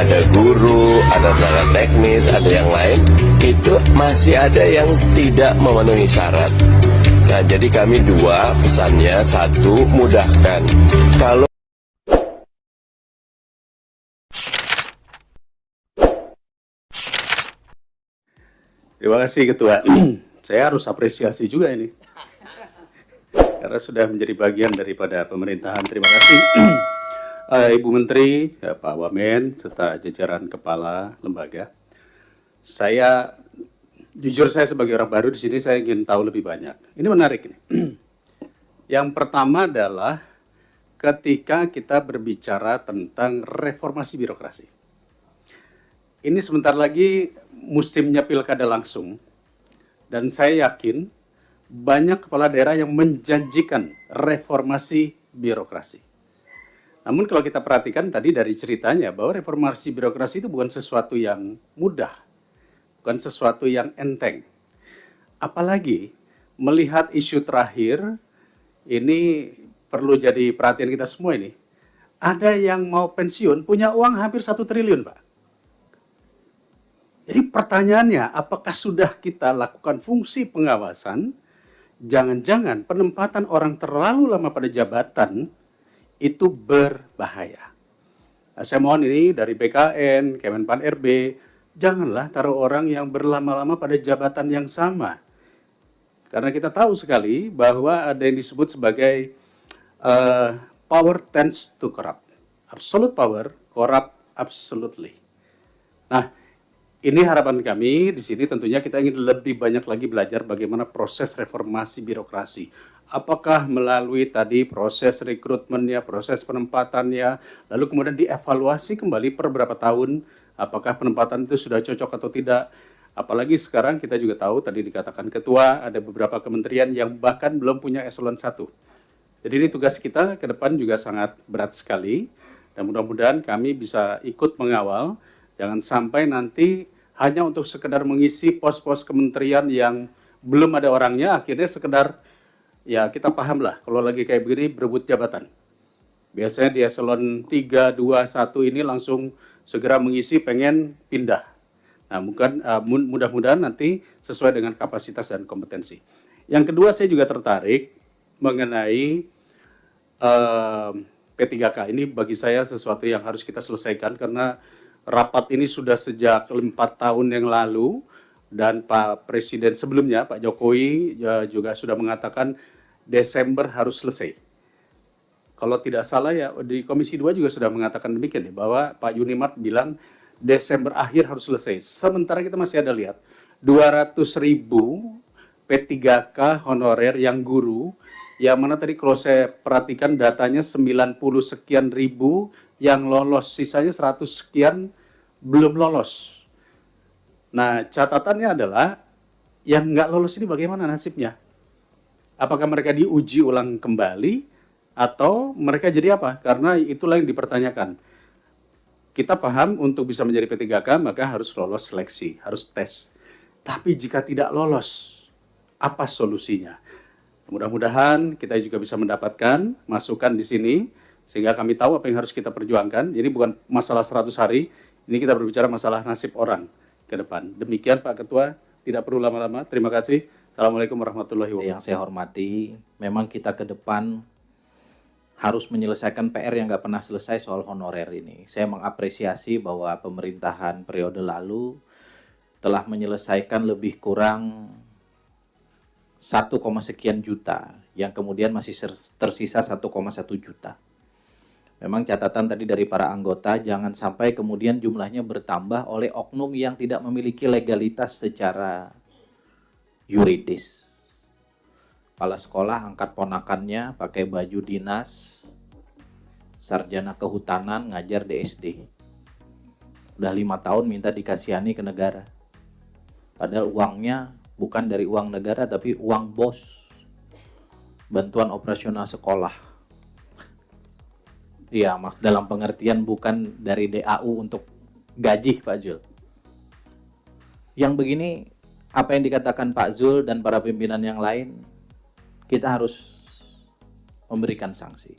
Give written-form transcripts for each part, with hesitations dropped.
ada guru, ada tenaga teknis, ada yang lain, itu masih ada yang tidak memenuhi syarat. Nah, jadi kami dua pesannya, satu, mudahkan. Kalau Terima kasih Ketua. Saya harus apresiasi juga ini. Karena sudah menjadi bagian daripada pemerintahan. Terima kasih Ibu Menteri, Pak Wamen, serta jajaran kepala lembaga. Jujur saya sebagai orang baru di sini, saya ingin tahu lebih banyak. Ini menarik ini. Yang pertama adalah ketika kita berbicara tentang reformasi birokrasi. Ini sebentar lagi musimnya pilkada langsung, dan saya yakin banyak kepala daerah yang menjanjikan reformasi birokrasi. Namun kalau kita perhatikan tadi dari ceritanya bahwa reformasi birokrasi itu bukan sesuatu yang mudah, bukan sesuatu yang enteng. Apalagi melihat isu terakhir, ini perlu jadi perhatian kita semua ini. Ada yang mau pensiun punya uang hampir 1 triliun, Pak. Jadi pertanyaannya, apakah sudah kita lakukan fungsi pengawasan? Jangan-jangan penempatan orang terlalu lama pada jabatan itu berbahaya. Nah, saya mohon ini dari BKN, Kemenpan RB, janganlah taruh orang yang berlama-lama pada jabatan yang sama. Karena kita tahu sekali bahwa ada yang disebut sebagai power tends to corrupt. Absolute power, corrupt absolutely. Nah, ini harapan kami di sini, tentunya kita ingin lebih banyak lagi belajar bagaimana proses reformasi birokrasi. Apakah melalui tadi proses rekrutmennya, proses penempatannya, lalu kemudian dievaluasi kembali per berapa tahun, apakah penempatan itu sudah cocok atau tidak. Apalagi sekarang kita juga tahu, tadi dikatakan Ketua, ada beberapa kementerian yang bahkan belum punya eselon 1. Jadi ini tugas kita ke depan juga sangat berat sekali, dan mudah-mudahan kami bisa ikut mengawal. Jangan sampai nanti hanya untuk sekedar mengisi pos-pos kementerian yang belum ada orangnya, akhirnya sekedar, ya kita paham lah, kalau lagi kayak begini berebut jabatan. Biasanya di eselon 3, 2, 1 ini langsung segera mengisi, pengen pindah. Nah, mudah-mudahan nanti sesuai dengan kapasitas dan kompetensi. Yang kedua, saya juga tertarik mengenai P3K. Ini bagi saya sesuatu yang harus kita selesaikan, karena rapat ini sudah sejak 4 tahun yang lalu, dan Pak Presiden sebelumnya, Pak Jokowi juga sudah mengatakan Desember harus selesai. Kalau tidak salah ya, di Komisi 2 juga sudah mengatakan demikian ya, bahwa Pak Yunimart bilang Desember akhir harus selesai. Sementara kita masih ada lihat, 200.000 P3K honorer yang guru, yang mana tadi kalau saya perhatikan datanya 90 sekian ribu yang lolos, sisanya 100 sekian belum lolos. Nah, catatannya adalah yang nggak lolos ini bagaimana nasibnya? Apakah mereka diuji ulang kembali atau mereka jadi apa? Karena itulah yang dipertanyakan. Kita paham untuk bisa menjadi P3K maka harus lolos seleksi, harus tes. Tapi jika tidak lolos, apa solusinya? Mudah-mudahan kita juga bisa mendapatkan masukan di sini, sehingga kami tahu apa yang harus kita perjuangkan. Jadi bukan masalah 100 hari, ini kita berbicara masalah nasib orang ke depan. Demikian Pak Ketua, tidak perlu lama-lama. Terima kasih. Assalamualaikum warahmatullahi wabarakatuh. Yang saya hormati, memang kita ke depan harus menyelesaikan PR yang nggak pernah selesai soal honorer ini. Saya mengapresiasi bahwa pemerintahan periode lalu telah menyelesaikan lebih kurang 1, sekian juta, yang kemudian masih tersisa 1,1 juta. Memang catatan tadi dari para anggota, jangan sampai kemudian jumlahnya bertambah oleh oknum yang tidak memiliki legalitas secara yuridis. Kepala sekolah angkat ponakannya pakai baju dinas, sarjana kehutanan, ngajar di SD. Udah 5 tahun minta dikasihani ke negara. Padahal uangnya bukan dari uang negara, tapi uang bos. Bantuan operasional sekolah. Iya, Mas, dalam pengertian bukan dari DAU untuk gaji, Pak Zul. Yang begini, apa yang dikatakan Pak Zul dan para pimpinan yang lain, kita harus memberikan sanksi.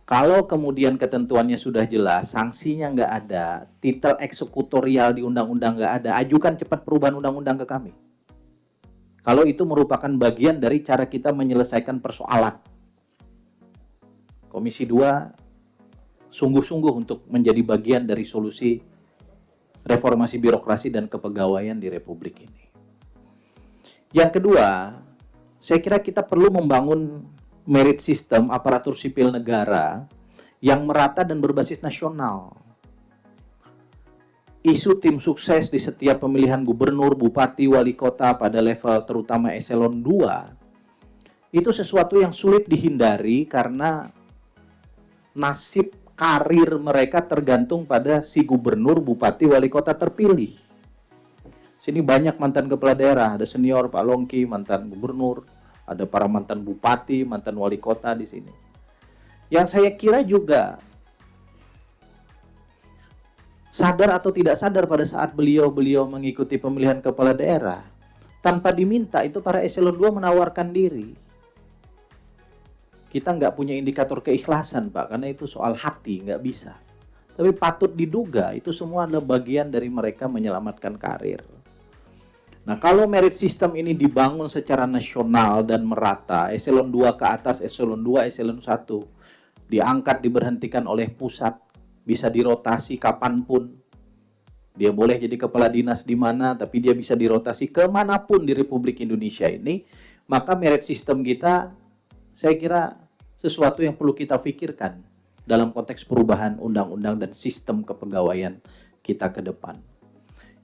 Kalau kemudian ketentuannya sudah jelas, sanksinya nggak ada, titel eksekutorial di undang-undang nggak ada, ajukan cepat perubahan undang-undang ke kami. Kalau itu merupakan bagian dari cara kita menyelesaikan persoalan. Komisi 2 sungguh-sungguh untuk menjadi bagian dari solusi reformasi birokrasi dan kepegawaian di Republik ini. Yang kedua, saya kira kita perlu membangun merit system aparatur sipil negara yang merata dan berbasis nasional. Isu tim sukses di setiap pemilihan gubernur, bupati, wali kota pada level terutama eselon 2 itu sesuatu yang sulit dihindari karena nasib karir mereka tergantung pada si gubernur, bupati, wali kota terpilih. Sini banyak mantan kepala daerah, ada senior Pak Longki, mantan gubernur, ada para mantan bupati, mantan wali kota di sini. Yang saya kira juga sadar atau tidak sadar pada saat beliau mengikuti pemilihan kepala daerah, tanpa diminta itu para eselon 2 menawarkan diri. Kita nggak punya indikator keikhlasan, Pak, karena itu soal hati, nggak bisa. Tapi patut diduga itu semua adalah bagian dari mereka menyelamatkan karir. Nah, kalau merit system ini dibangun secara nasional dan merata, eselon 2 ke atas, eselon 2, eselon 1, diangkat, diberhentikan oleh pusat, bisa dirotasi kapanpun. Dia boleh jadi kepala dinas di mana, tapi dia bisa dirotasi kemanapun di Republik Indonesia ini, maka merit system kita, saya kira sesuatu yang perlu kita pikirkan dalam konteks perubahan undang-undang dan sistem kepegawaian kita ke depan.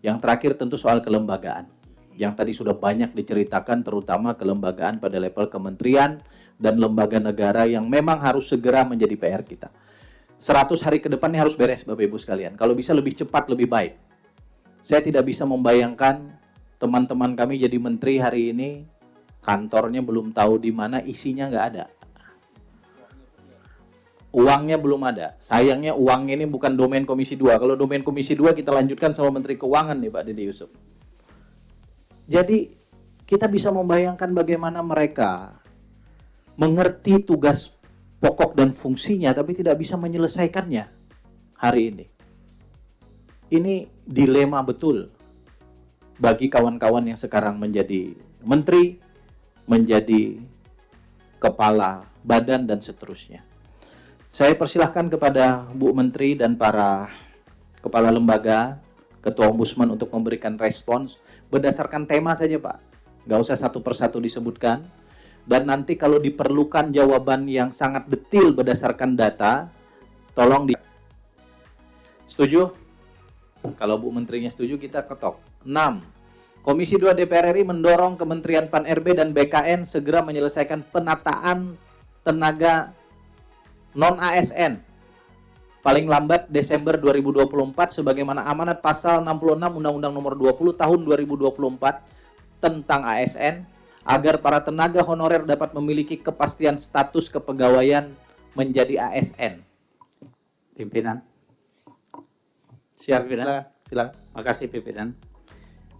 Yang terakhir tentu soal kelembagaan. Yang tadi sudah banyak diceritakan, terutama kelembagaan pada level kementerian dan lembaga negara yang memang harus segera menjadi PR kita. 100 hari ke depan ini harus beres, Bapak Ibu sekalian. Kalau bisa lebih cepat, lebih baik. Saya tidak bisa membayangkan teman-teman kami jadi menteri hari ini, kantornya belum tahu di mana, isinya nggak ada. Uangnya belum ada. Sayangnya uangnya ini bukan domain Komisi 2. Kalau domain Komisi 2 kita lanjutkan sama Menteri Keuangan nih Pak Dede Yusuf. Jadi kita bisa membayangkan bagaimana mereka mengerti tugas pokok dan fungsinya tapi tidak bisa menyelesaikannya hari ini. Ini dilema betul bagi kawan-kawan yang sekarang menjadi menteri, menjadi kepala badan dan seterusnya. Saya persilahkan kepada Bu Menteri dan para kepala lembaga, Ketua Ombudsman untuk memberikan respons berdasarkan tema saja Pak. Nggak usah satu persatu disebutkan. Dan nanti kalau diperlukan jawaban yang sangat detail berdasarkan data, tolong di... Setuju? Kalau Bu Menterinya setuju, kita ketok. 6. Komisi 2 DPR RI mendorong Kementerian Pan-RB dan BKN segera menyelesaikan penataan tenaga non-ASN paling lambat Desember 2024 sebagaimana amanat pasal 66 Undang-Undang Nomor 20 Tahun 2024 tentang ASN agar para tenaga honorer dapat memiliki kepastian status kepegawaian menjadi ASN. Pimpinan. Siap, Pimpinan. silakan. Makasih pimpinan.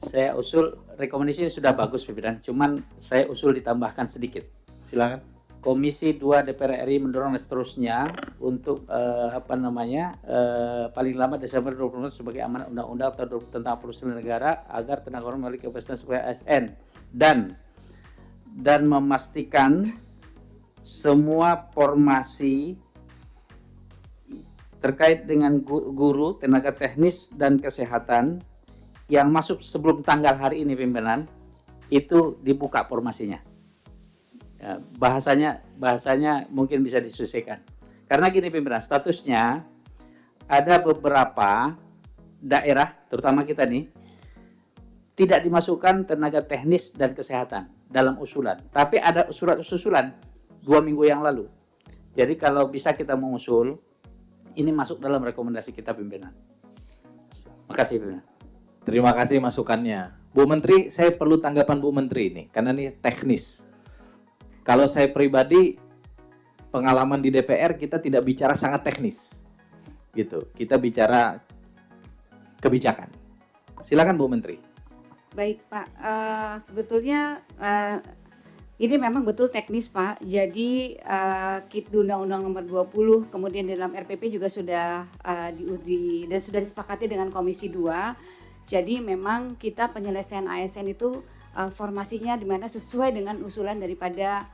Saya usul rekomendasi ini sudah bagus pimpinan, cuman saya usul ditambahkan sedikit. Silakan. Komisi 2 DPR RI mendorong dan seterusnya untuk paling lambat Desember 2024 sebagai amanat undang-undang tentang perusahaan negara agar tenaga honorer memiliki kepastian sebagai ASN dan memastikan semua formasi terkait dengan guru, tenaga teknis dan kesehatan yang masuk sebelum tanggal hari ini pimpinan itu dibuka formasinya. Ya, bahasanya mungkin bisa disesuaikan. Karena gini pimpinan, statusnya ada beberapa daerah, terutama kita nih, tidak dimasukkan tenaga teknis dan kesehatan dalam usulan. Tapi ada surat-susulan 2 minggu yang lalu. Jadi kalau bisa kita mengusul, ini masuk dalam rekomendasi kita pimpinan. Makasih pimpinan. Terima kasih masukannya. Bu Menteri, saya perlu tanggapan Bu Menteri ini, karena ini teknis. Kalau saya pribadi, pengalaman di DPR kita tidak bicara sangat teknis, gitu. Kita bicara kebijakan. Silakan Bu Menteri. Baik Pak, sebetulnya Ini memang betul teknis, Pak. Jadi di Undang-Undang Nomor 20, kemudian di dalam RPP juga sudah diuji dan sudah disepakati dengan Komisi 2. Jadi memang kita penyelesaian ASN itu formasinya di mana sesuai dengan usulan daripada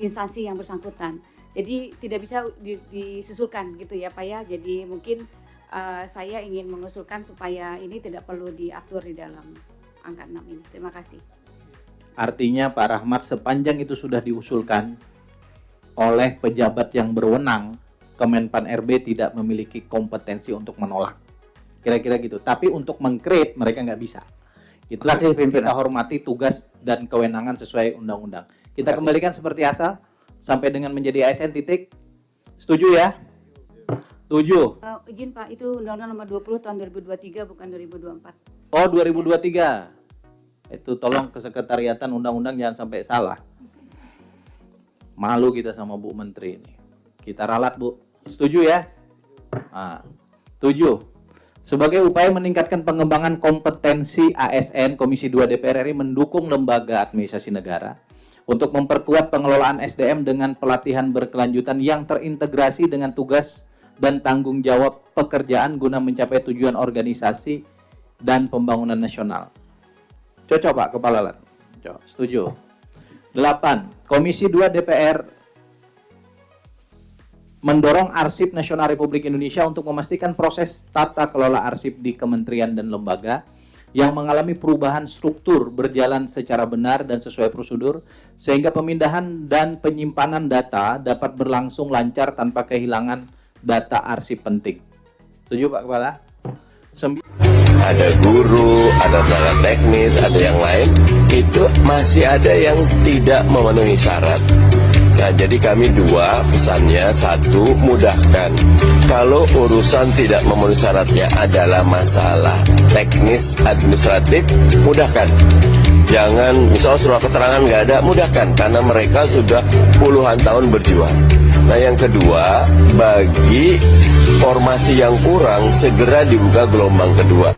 instansi yang bersangkutan. Jadi tidak bisa disusulkan gitu ya, Pak ya. Jadi mungkin saya ingin mengusulkan supaya ini tidak perlu diatur di dalam angka 6 ini. Terima kasih. Artinya Pak Rahmat, sepanjang itu sudah diusulkan oleh pejabat yang berwenang, Kemenpan RB tidak memiliki kompetensi untuk menolak. Kira-kira gitu. Tapi untuk mengkreat mereka nggak bisa. Itulah kita hormati tugas dan kewenangan sesuai undang-undang. Kita kembalikan seperti asal sampai dengan menjadi ASN titik. Setuju ya? Setuju. Izin Pak, itu Undang-Undang Nomor 20 tahun 2023 bukan 2024. Oh, 2023. Itu tolong kesekretariatan undang-undang jangan sampai salah. Malu kita sama Bu Menteri ini. Kita ralat, Bu. Setuju ya? Nah, setuju. Sebagai upaya meningkatkan pengembangan kompetensi ASN, Komisi 2 DPR RI mendukung lembaga administrasi negara untuk memperkuat pengelolaan SDM dengan pelatihan berkelanjutan yang terintegrasi dengan tugas dan tanggung jawab pekerjaan guna mencapai tujuan organisasi dan pembangunan nasional. Cocok Pak Kepala Lan? Cocok. Setuju. 8. Komisi 2 DPR mendorong Arsip Nasional Republik Indonesia untuk memastikan proses tata kelola arsip di kementerian dan lembaga yang mengalami perubahan struktur berjalan secara benar dan sesuai prosedur, sehingga pemindahan dan penyimpanan data dapat berlangsung lancar tanpa kehilangan data arsip penting. Setuju Pak Kepala? 9. Ada guru, ada tenaga teknis, ada yang lain, itu masih ada yang tidak memenuhi syarat. Nah, jadi kami dua pesannya, satu, mudahkan. Kalau urusan tidak memenuhi syaratnya adalah masalah teknis administratif, mudahkan. Jangan, misalnya surat keterangan nggak ada, mudahkan. Karena mereka sudah puluhan tahun berjuang. Nah, yang kedua, bagi formasi yang kurang, segera dibuka gelombang kedua.